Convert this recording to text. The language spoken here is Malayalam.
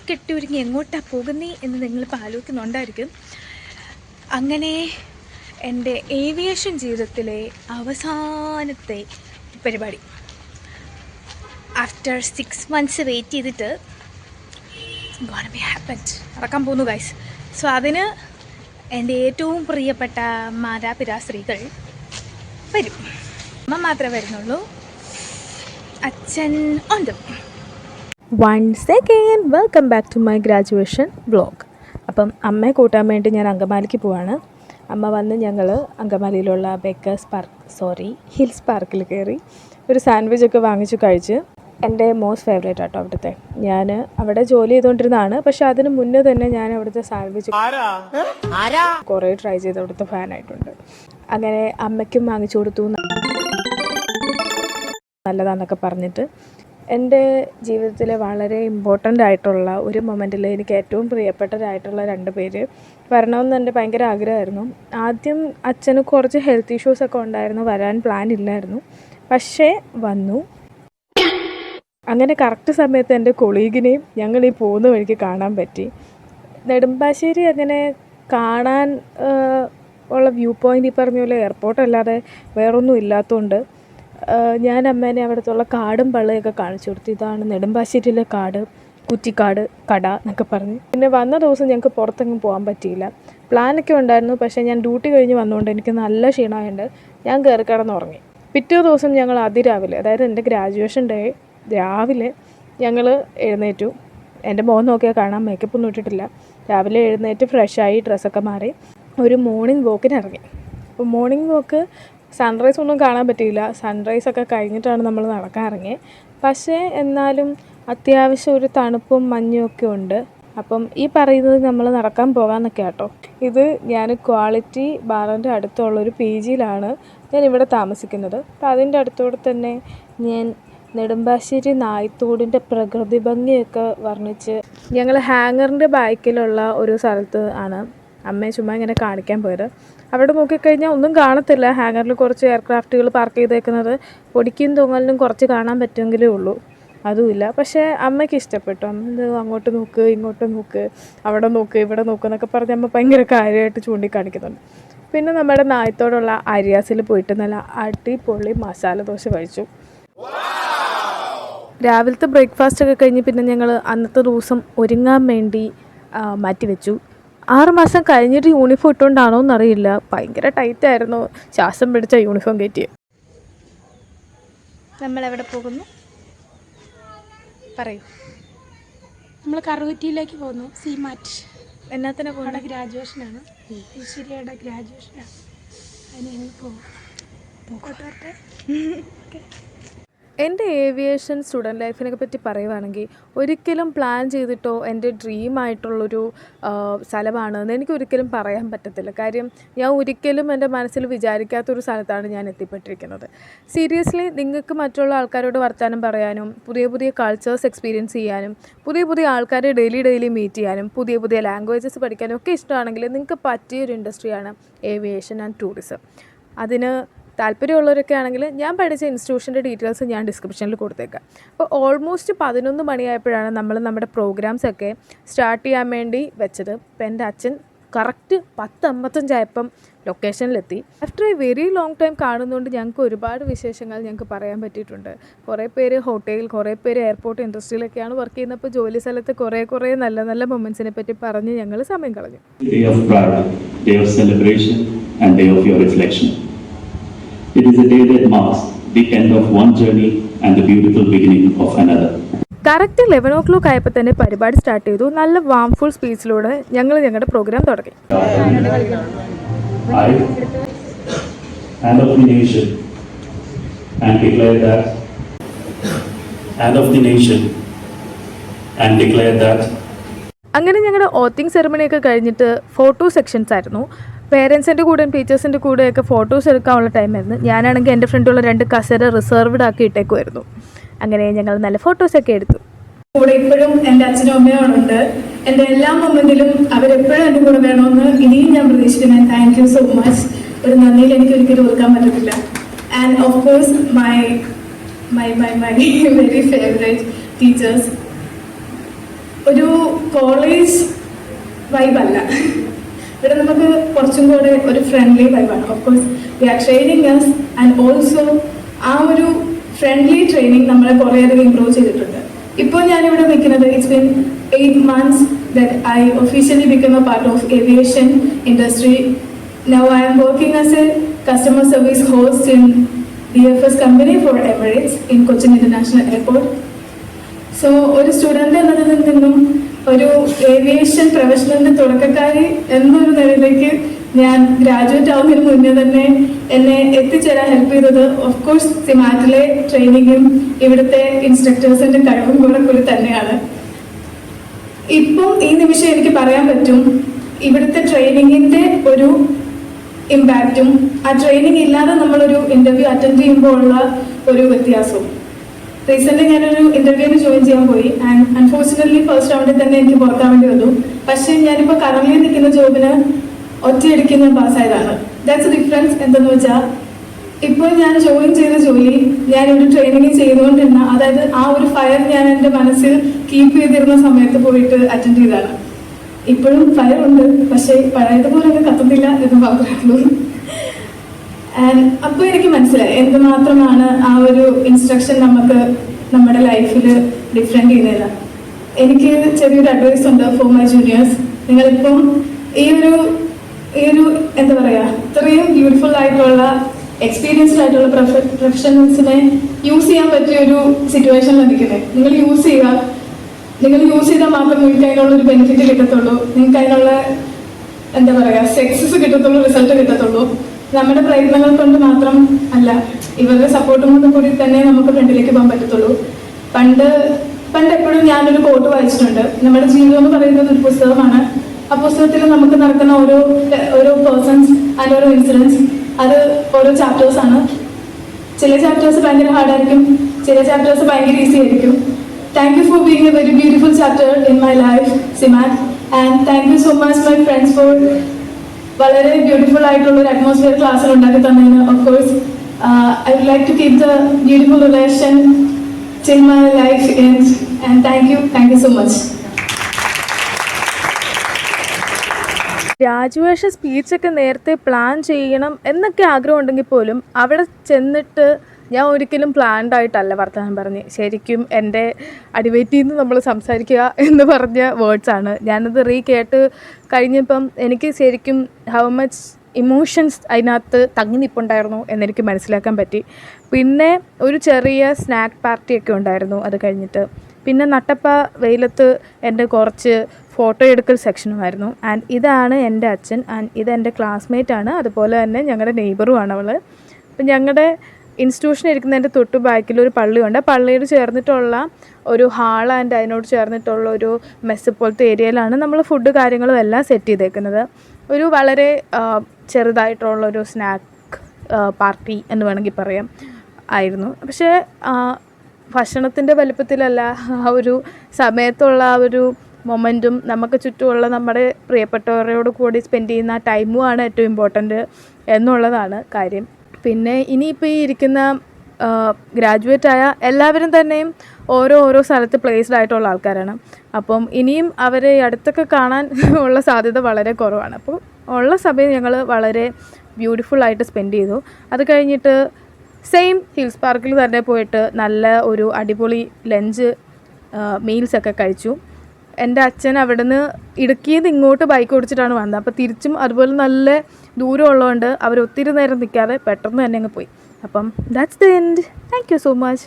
കെട്ടി ഒരുങ്ങി എങ്ങോട്ടാണ് പോകുന്നേ എന്ന് നിങ്ങളിപ്പോൾ ആലോചിക്കുന്നുണ്ടായിരിക്കും. അങ്ങനെ എൻ്റെ ഏവിയേഷൻ ജീവിതത്തിലെ അവസാനത്തെ പരിപാടി ആഫ്റ്റർ 6 months വെയിറ്റ് ചെയ്തിട്ട് ഗോണ ബി ഹാപ്പൻഡ് നടക്കാൻ പോകുന്നു ഗൈസ്. സോ അതിന് എൻ്റെ ഏറ്റവും പ്രിയപ്പെട്ട മാതാപിതാശ്രീകൾ വരും. അമ്മ മാത്രമേ വരുന്നുള്ളൂ, അച്ഛൻ ഉണ്ട്. Once again welcome back to my graduation vlog. അപ്പം അമ്മയെ കൂട്ടാൻ വേണ്ടി ഞാൻ അങ്കമാലിക്ക് പോവാണ്. അമ്മ വന്ന് ഞങ്ങൾ അങ്കമാലിയിലുള്ള ഹിൽസ് പാർക്കിൽ കയറി ഒരു സാൻഡ്വിച്ചൊക്കെ വാങ്ങിച്ചു കഴിച്ച്. എൻ്റെ മോസ്റ്റ് ഫേവറേറ്റ് ആട്ടോ അവിടുത്തെ. ഞാൻ അവിടെ ജോലി ചെയ്തുകൊണ്ടിരുന്നതാണ്, പക്ഷെ അതിന് മുന്നേ തന്നെ ഞാൻ അവിടുത്തെ സാൻഡ്വിച്ച് കുറേ ട്രൈ ചെയ്ത് അവിടുത്തെ ഫാനായിട്ടുണ്ട്. അങ്ങനെ അമ്മയ്ക്കും വാങ്ങിച്ചു കൊടുത്തു, നല്ലതാന്നൊക്കെ പറഞ്ഞിട്ട്. എൻ്റെ ജീവിതത്തിലെ വളരെ ഇമ്പോർട്ടൻ്റ് ആയിട്ടുള്ള ഒരു മൊമെൻറ്റിൽ എനിക്ക് ഏറ്റവും പ്രിയപ്പെട്ടതായിട്ടുള്ള 2 പേര് വരണമെന്ന് എൻ്റെ ഭയങ്കര ആഗ്രഹമായിരുന്നു. ആദ്യം അച്ഛന് കുറച്ച് ഹെൽത്ത് ഇഷ്യൂസൊക്കെ ഉണ്ടായിരുന്നു, വരാൻ പ്ലാൻ ഇല്ലായിരുന്നു, പക്ഷേ വന്നു. അങ്ങനെ കറക്റ്റ് സമയത്ത് എൻ്റെ കൊളീഗിനെയും ഞങ്ങൾ ഈ പോകുന്ന വഴിക്ക് കാണാൻ പറ്റി. നെടുമ്പാശ്ശേരി അങ്ങനെ കാണാൻ ഉള്ള വ്യൂ പോയിൻ്റ് ഈ പറഞ്ഞ പോലെ എയർപോർട്ട് അല്ലാതെ വേറൊന്നും ഇല്ലാത്തതുകൊണ്ട് ഞാൻ അമ്മേനെ അവിടുത്തെ കാടും പള്ളയൊക്കെ കാണിച്ചു കൊടുത്തു. ഇതാണ് നെടുമ്പാശ്ശേരിയിലെ കാട്, കുറ്റിക്കാട് കട എന്നൊക്കെ പറഞ്ഞ്. പിന്നെ വന്ന ദിവസം ഞങ്ങൾക്ക് പുറത്തെങ്ങും പോകാൻ പറ്റിയില്ല. പ്ലാനൊക്കെ ഉണ്ടായിരുന്നു, പക്ഷേ ഞാൻ ഡ്യൂട്ടി കഴിഞ്ഞ് വന്നുകൊണ്ട് എനിക്ക് നല്ല ക്ഷീണമായുണ്ട്. ഞാൻ കയറി കിടന്നുറങ്ങി. പിറ്റേ ദിവസം ഞങ്ങൾ അതിരാവിലെ, അതായത് എൻ്റെ ഗ്രാജുവേഷൻ ഡേ രാവിലെ ഞങ്ങൾ എഴുന്നേറ്റു. എൻ്റെ മുഖം നോക്കിയാൽ കാണാൻ മേക്കപ്പൊന്നും ഇട്ടിട്ടില്ല. രാവിലെ എഴുന്നേറ്റ് ഫ്രഷായി ഡ്രസ്സൊക്കെ മാറി ഒരു മോർണിംഗ് വാക്കിന് ഇറങ്ങി. അപ്പോൾ മോർണിംഗ് വാക്ക് സൺറൈസ് ഒന്നും കാണാൻ പറ്റിയില്ല, സൺറൈസൊക്കെ കഴിഞ്ഞിട്ടാണ് നമ്മൾ നടക്കാൻ ഇറങ്ങിയത്. പക്ഷേ എന്നാലും അത്യാവശ്യം ഒരു തണുപ്പും മഞ്ഞും ഒക്കെ ഉണ്ട്. അപ്പം ഈ പറയുന്നത് നമ്മൾ നടക്കാൻ പോകാമെന്നൊക്കെ ആട്ടോ. ഇത് ഞാൻ ക്വാളിറ്റി ബാറിൻ്റെ അടുത്തുള്ളൊരു PGയിലാണ് ഞാൻ ഇവിടെ താമസിക്കുന്നത്. അപ്പോൾ അതിൻ്റെ അടുത്തോടെ തന്നെ ഞാൻ നെടുമ്പാശ്ശേരി നായ്ത്തോടിൻ്റെ പ്രകൃതി ഭംഗിയൊക്കെ വർണ്ണിച്ച് ഞങ്ങൾ ഹാങ്ങറിൻ്റെ ബാക്കിലുള്ള ഒരു സ്ഥലത്ത് ആണ് അമ്മയെ ചുമ്മാ ഇങ്ങനെ കാണിക്കാൻ പോയത്. അവിടെ നോക്കിക്കഴിഞ്ഞാൽ ഒന്നും കാണത്തില്ല. ഹാങ്ങറിൽ കുറച്ച് എയർക്രാഫ്റ്റുകൾ പാർക്ക് ചെയ്തേക്കുന്നത് പൊടിക്കും തൊങ്ങലിനും കുറച്ച് കാണാൻ പറ്റുമെങ്കിലേ ഉള്ളൂ, അതുമില്ല. പക്ഷേ അമ്മയ്ക്ക് ഇഷ്ടപ്പെട്ടു. അമ്മ അങ്ങോട്ട് നോക്ക്, ഇങ്ങോട്ട് നോക്ക്, അവിടെ നോക്ക്, ഇവിടെ നോക്ക് എന്നൊക്കെ പറഞ്ഞ് അമ്മ ഭയങ്കര കാര്യമായിട്ട് ചൂണ്ടിക്കാണിക്കുന്നുണ്ട്. പിന്നെ നമ്മുടെ നായത്തോടുള്ള അരിയാസിൽ പോയിട്ട് നല്ല അടിപൊളി മസാല ദോശ കഴിച്ചു. രാവിലത്തെ ബ്രേക്ക്ഫാസ്റ്റ് ഒക്കെ കഴിഞ്ഞ് പിന്നെ ഞങ്ങൾ അന്നത്തെ ദിവസം ഒരുങ്ങാൻ വേണ്ടി മാറ്റിവെച്ചു. 6 മാസം കഴിഞ്ഞിട്ട് യൂണിഫോം ഇട്ടുകൊണ്ടാണോ എന്നറിയില്ല, ഭയങ്കര ടൈറ്റായിരുന്നു. ശ്വാസം പിടിച്ച യൂണിഫോം കയറ്റി. നമ്മളെവിടെ പോകുന്നു പറയൂ. നമ്മൾ കറുകുറ്റിയിലേക്ക് പോകുന്നു. സീമാറ്റ്. എന്നാത്തിനാ പോകുന്നത്? അവിടെ ഗ്രാജുവേഷനാണ്, ഈശ്വരിയുടെ ഗ്രാജുവേഷനാണ്. അതിന് ഞങ്ങൾ പോകും. പോകട്ടെ. എൻ്റെ ഏവിയേഷൻ സ്റ്റുഡൻറ്റ് ലൈഫിനെ പറ്റി പറയുവാണെങ്കിൽ ഒരിക്കലും പ്ലാൻ ചെയ്തിട്ടോ എൻ്റെ ഡ്രീമായിട്ടുള്ളൊരു സ്ഥലമാണെന്ന് എനിക്ക് ഒരിക്കലും പറയാൻ പറ്റത്തില്ല. കാര്യം ഞാൻ ഒരിക്കലും എൻ്റെ മനസ്സിൽ വിചാരിക്കാത്തൊരു സ്ഥലത്താണ് ഞാൻ എത്തിപ്പെട്ടിരിക്കുന്നത്. സീരിയസ്ലി നിങ്ങൾക്ക് മറ്റുള്ള ആൾക്കാരോട് വർത്തമാനം പറയാനും പുതിയ പുതിയ കൾച്ചേഴ്സ് എക്സ്പീരിയൻസ് ചെയ്യാനും പുതിയ ആൾക്കാരെ ഡെയിലി മീറ്റ് ചെയ്യാനും പുതിയ ലാംഗ്വേജസ് പഠിക്കാനും ഒക്കെ ഇഷ്ടമാണെങ്കിൽ നിങ്ങൾക്ക് പറ്റിയൊരു ഇൻഡസ്ട്രിയാണ് ഏവിയേഷൻ ആൻഡ് ടൂറിസം. അതിന് താല്പര്യമുള്ളവരൊക്കെ ആണെങ്കിൽ ഞാൻ പഠിച്ച ഇൻസ്റ്റിറ്റ്യൂഷൻ്റെ ഡീറ്റെയിൽസ് ഞാൻ ഡിസ്ക്രിപ്ഷനിൽ കൊടുത്തേക്കാം. അപ്പോൾ ഓൾമോസ്റ്റ് 11 മണിയായപ്പോഴാണ് നമ്മൾ നമ്മുടെ പ്രോഗ്രാംസൊക്കെ സ്റ്റാർട്ട് ചെയ്യാൻ വേണ്ടി വെച്ചത്. അപ്പോൾ എൻ്റെ അച്ഛൻ കറക്റ്റ് 10:55 ആയപ്പം ലൊക്കേഷനിലെത്തി. After a very long time കാണുന്നതുകൊണ്ട് ഞങ്ങൾക്ക് ഒരുപാട് വിശേഷങ്ങൾ ഞങ്ങൾക്ക് പറയാൻ പറ്റിയിട്ടുണ്ട്. കുറേ പേര് ഹോട്ടൽ, കുറേ പേര് എയർപോർട്ട് ഇൻഡസ്ട്രിയിലൊക്കെയാണ് വർക്ക് ചെയ്യുന്നത്. അപ്പോൾ ജോലി സ്ഥലത്ത് കുറേ നല്ല മൊമെൻറ്റ്സിനെ പറ്റി പറഞ്ഞ് ഞങ്ങൾ സമയം കളഞ്ഞു. It is a day that marks the end of one journey and the beautiful beginning of another. Correct 11 o'clock ആയപ്പോൾ തന്നെ പരിപാടി സ്റ്റാർട്ട് ചെയ്തു. നല്ല വാംഫുൾ സ്പീച്ചിലൂടെ ഞങ്ങൾ ഞങ്ങളുടെ പ്രോഗ്രാം തുടങ്ങി. I, and of the nation, and declare that, and of the nation, and declare that. അങ്ങനെ ഞങ്ങളുടെ ഓത്തിങ് സെറമണിയൊക്കെ കഴിഞ്ഞിട്ട് ഫോട്ടോ സെക്ഷൻസ് ആയിരുന്നു. പേരൻസിൻ്റെ കൂടെയും ടീച്ചേഴ്സിൻ്റെ കൂടെയൊക്കെ ഫോട്ടോസ് എടുക്കാനുള്ള ടൈമായിരുന്നു. ഞാനാണെങ്കിൽ എൻ്റെ ഫ്രണ്ടുള്ള 2 കസേര റിസർവ്ഡ് ആക്കി ഇട്ടേക്കുമായിരുന്നു. അങ്ങനെ ഞങ്ങൾ നല്ല ഫോട്ടോസൊക്കെ എടുത്തു. കൂടെ ഇപ്പോഴും എൻ്റെ അച്ഛനും അമ്മയും ഉണ്ട്. എൻ്റെ എല്ലാ മൊമെൻറ്റിലും അവരെപ്പോഴും എൻ്റെ കൂടെ വേണമെന്ന് ഇനിയും ഞാൻ പ്രതീക്ഷിക്കുന്നത്. Thank you so much. ഒരു നന്ദിയിൽ എനിക്ക് ഒരിക്കലും ഓർക്കാൻ പറ്റത്തില്ല. And of course my very favourite teachers. ഒരു കോളേജ് വൈബല്ല. ഇവിടെ നമുക്ക് കുറച്ചും കൂടെ ഒരു ഫ്രണ്ട്ലി വൈബാണ്. Of course they are training us and also ആ ഒരു ഫ്രണ്ട്ലി ട്രെയിനിങ് നമ്മളെ കുറേയധികം ഇമ്പ്രൂവ് ചെയ്തിട്ടുണ്ട്. ഇപ്പോൾ ഞാനിവിടെ നിൽക്കുന്നത് it's been 8 months that I officially became a part of aviation industry. Now I am working as a customer service host in DFS company for Emirates in Cochin International Airport. So ഒരു സ്റ്റുഡൻ്റ് എന്നതിൽ നിന്നും ഒരു ഏവിയേഷൻ പ്രൊഫഷണലിൻ്റെ തുടക്കക്കാരി എന്നൊരു നിലയിലേക്ക് ഞാൻ ഗ്രാജുവേറ്റ് ആവുന്നതിന് മുന്നേ തന്നെ എന്നെ എത്തിച്ചേരാൻ ഹെൽപ്പ് ചെയ്തത് ഓഫ്കോഴ്സ് സിമാറ്റിലെ ട്രെയിനിങ്ങും ഇവിടുത്തെ ഇൻസ്ട്രക്ടേഴ്സിൻ്റെ കഴിവും കൂടി തന്നെയാണ്. ഇപ്പം ഈ നിമിഷം എനിക്ക് പറയാൻ പറ്റും ഇവിടുത്തെ ട്രെയിനിങ്ങിൻ്റെ ഒരു ഇമ്പാക്റ്റും ആ ട്രെയിനിങ് ഇല്ലാതെ നമ്മളൊരു ഇൻ്റർവ്യൂ അറ്റൻഡ് ചെയ്യുമ്പോൾ ഉള്ള ഒരു വ്യത്യാസവും. റീസെൻ്റ്ലി ഞാനൊരു ഇൻ്റർവ്യൂവിന് ജോയിൻ ചെയ്യാൻ പോയി ആൻഡ് അൺഫോർച്ചുനേറ്റ്ലി ഫസ്റ്റ് റൗണ്ടിൽ തന്നെ എനിക്ക് പുറത്താൻ വേണ്ടി വന്നു. പക്ഷേ ഞാനിപ്പോൾ കറൻലി നിൽക്കുന്ന ജോബിന് ഒറ്റയടിക്ക് ഞാൻ പാസ്സായതാണ്. That's difference. എന്തെന്ന് വെച്ചാൽ ഇപ്പോൾ ഞാൻ ജോയിൻ ചെയ്ത ജോലി ഞാനൊരു ട്രെയിനിങ് ചെയ്തുകൊണ്ടിരുന്ന, അതായത് ആ ഒരു ഫയർ ഞാൻ എൻ്റെ മനസ്സിൽ കീപ്പ് ചെയ്തിരുന്ന സമയത്ത് പോയിട്ട് അറ്റൻഡ് ചെയ്തതാണ്. ഇപ്പോഴും ഫയർ ഉണ്ട്, പക്ഷേ പഴയതുപോലെ അത് കത്തുന്നില്ല എന്ന് മാത്രമേ. ആൻഡ് അപ്പോൾ എനിക്ക് മനസ്സിലായി എന്തുമാത്രമാണ് ആ ഒരു ഇൻസ്ട്രക്ഷൻ നമുക്ക് നമ്മുടെ ലൈഫിൽ ഡിഫറെൻ്റ് ചെയ്യുന്നത്. എനിക്ക് ചെറിയൊരു അഡ്വൈസ് ഉണ്ട് ഫോർ മൈ ജൂനിയേഴ്സ്. നിങ്ങളിപ്പം ഈ ഒരു എന്താ പറയുക, ഇത്രയും ബ്യൂട്ടിഫുൾ ആയിട്ടുള്ള എക്സ്പീരിയൻസ്ഡ് ആയിട്ടുള്ള പ്രൊഫഷണൽസിനെ യൂസ് ചെയ്യാൻ പറ്റിയ ഒരു സിറ്റുവേഷനിൽ നിൽക്കുന്നത്. നിങ്ങൾ യൂസ് ചെയ്താൽ മാത്രം നിങ്ങൾക്ക് അതിനുള്ളൊരു ബെനിഫിറ്റ് കിട്ടത്തുള്ളൂ. നിങ്ങൾക്ക് അതിനുള്ള എന്താ പറയുക സക്സസ് കിട്ടത്തുള്ളൂ, റിസൾട്ട് കിട്ടത്തുള്ളൂ. നമ്മുടെ പ്രയത്നങ്ങൾ കൊണ്ട് മാത്രം അല്ല, ഇവരുടെ സപ്പോർട്ടും കൊണ്ട് കൂടി തന്നെ നമുക്ക് ഫ്രണ്ടിലേക്ക് പോകാൻ പറ്റത്തുള്ളൂ. പണ്ട് എപ്പോഴും ഞാനൊരു കോട്ട് വായിച്ചിട്ടുണ്ട്. നമ്മുടെ ജീവിതം എന്ന് പറയുന്നത് ഒരു പുസ്തകമാണ്. ആ പുസ്തകത്തിൽ നമുക്ക് നടക്കുന്ന ഓരോ പേഴ്സൺസ് ആൻഡ് ഓരോ ഇൻസിഡൻസ് അത് ഓരോ ചാപ്റ്റേഴ്സാണ്. ചില ചാപ്റ്റേഴ്സ് ഭയങ്കര ഹാർഡായിരിക്കും, ചില ചാപ്റ്റേഴ്സ് ഭയങ്കര ഈസി ആയിരിക്കും. Thank you for being a very beautiful chapter in my life സിമാറ്റ്. And thank you so much my friends for വളരെ ബ്യൂട്ടിഫുൾ ആയിട്ടുള്ള ഒരു അറ്റ്മോസ്ഫിയർ ക്ലാസ്സിൽ ഉണ്ടാക്കി തന്നതിന്. Of course I would like to keep the beautiful relation till my life ends. And thank you so much. Graduation സ്പീച്ചൊക്കെ നേരത്തെ പ്ലാൻ ചെയ്യണം എന്നൊക്കെ ആഗ്രഹം ഉണ്ടെങ്കിൽ പോലും അവിടെ ചെന്നിട്ട് ഞാൻ ഒരിക്കലും പ്ലാൻഡ് ആയിട്ടല്ല വർത്തമാനം പറഞ്ഞ്. ശരിക്കും എൻ്റെ അടിവയറ്റിൽ നിന്ന് നമ്മൾ സംസാരിക്കുക എന്ന് പറഞ്ഞ വേർഡ്സാണ്. ഞാനത് കേട്ട് കഴിഞ്ഞപ്പം എനിക്ക് ശരിക്കും ഹൗ മച്ച് ഇമോഷൻസ് അതിനകത്ത് തങ്ങി നിൽപ്പുണ്ടായിരുന്നു എന്നെനിക്ക് മനസ്സിലാക്കാൻ പറ്റി. പിന്നെ ഒരു ചെറിയ സ്നാക്ക് പാർട്ടിയൊക്കെ ഉണ്ടായിരുന്നു അത് കഴിഞ്ഞിട്ട്. പിന്നെ നട്ടപ്പ വെയിലത്ത് എൻ്റെ കുറച്ച് ഫോട്ടോ എടുക്കൽ സെക്ഷനുമായിരുന്നു. ആൻഡ് ഇതാണ് എൻ്റെ അച്ഛൻ, ആൻഡ് ഇതെൻ്റെ ക്ലാസ്മേറ്റാണ്, അതുപോലെ തന്നെ ഞങ്ങളുടെ നെയ്ബറുമാണ് അവൾ. അപ്പം ഞങ്ങളുടെ ഇൻസ്റ്റിറ്റ്യൂഷൻ ഇരിക്കുന്നതിൻ്റെ തൊട്ട് ബാക്കിൽ ഒരു പള്ളിയുണ്ട്. പള്ളിയോട് ചേർന്നിട്ടുള്ള ഒരു ഹാൾ ആൻഡ് അതിനോട് ചേർന്നിട്ടുള്ള ഒരു മെസ്സ് പോലത്തെ ഏരിയയിലാണ് നമ്മൾ ഫുഡ് കാര്യങ്ങളും എല്ലാം സെറ്റ് ചെയ്തേക്കുന്നത്. ഒരു വളരെ ചെറുതായിട്ടുള്ളൊരു സ്നാക്ക് പാർട്ടി എന്ന് വേണമെങ്കിൽ പറയാം ആയിരുന്നു. പക്ഷേ ഭക്ഷണത്തിൻ്റെ വലുപ്പത്തിലല്ല, ആ ഒരു സമയത്തുള്ള ആ ഒരു മൊമെൻറ്റും നമുക്ക് ചുറ്റുമുള്ള നമ്മുടെ പ്രിയപ്പെട്ടവരോട് കൂടി സ്പെൻഡ് ചെയ്യുന്ന ടൈമുമാണ് ഏറ്റവും ഇമ്പോർട്ടൻറ്റ് എന്നുള്ളതാണ് കാര്യം. പിന്നെ ഇനിയിപ്പോൾ ഈ ഇരിക്കുന്ന ഗ്രാജുവേറ്റായ എല്ലാവരും തന്നെയും ഓരോ സ്ഥലത്ത് പ്ലേസ്ഡ് ആയിട്ടുള്ള ആൾക്കാരാണ്. അപ്പം ഇനിയും അവരെ അടുത്തൊക്കെ കാണാൻ ഉള്ള സാധ്യത വളരെ കുറവാണ്. അപ്പോൾ ഉള്ള സമയം ഞങ്ങൾ വളരെ ബ്യൂട്ടിഫുള്ളായിട്ട് സ്പെൻഡ് ചെയ്തു. അത് കഴിഞ്ഞിട്ട് സെയിം ഹിൽസ് പാർക്കിൽ തന്നെ പോയിട്ട് നല്ല ഒരു അടിപൊളി ലഞ്ച് മീൽസൊക്കെ കഴിച്ചു. എൻ്റെ അച്ഛൻ അവിടെ നിന്ന് ഇടുക്കിയിൽ നിന്ന് ഇങ്ങോട്ട് ബൈക്ക് ഓടിച്ചിട്ടാണ് വന്നത്. അപ്പോൾ തിരിച്ചും അതുപോലെ നല്ല ദൂരം ഉള്ളതുകൊണ്ട് അവർ ഒത്തിരി നേരം നിൽക്കാതെ പെട്ടെന്ന് തന്നെ അങ്ങ് പോയി. അപ്പം that's the end. Thank you so much.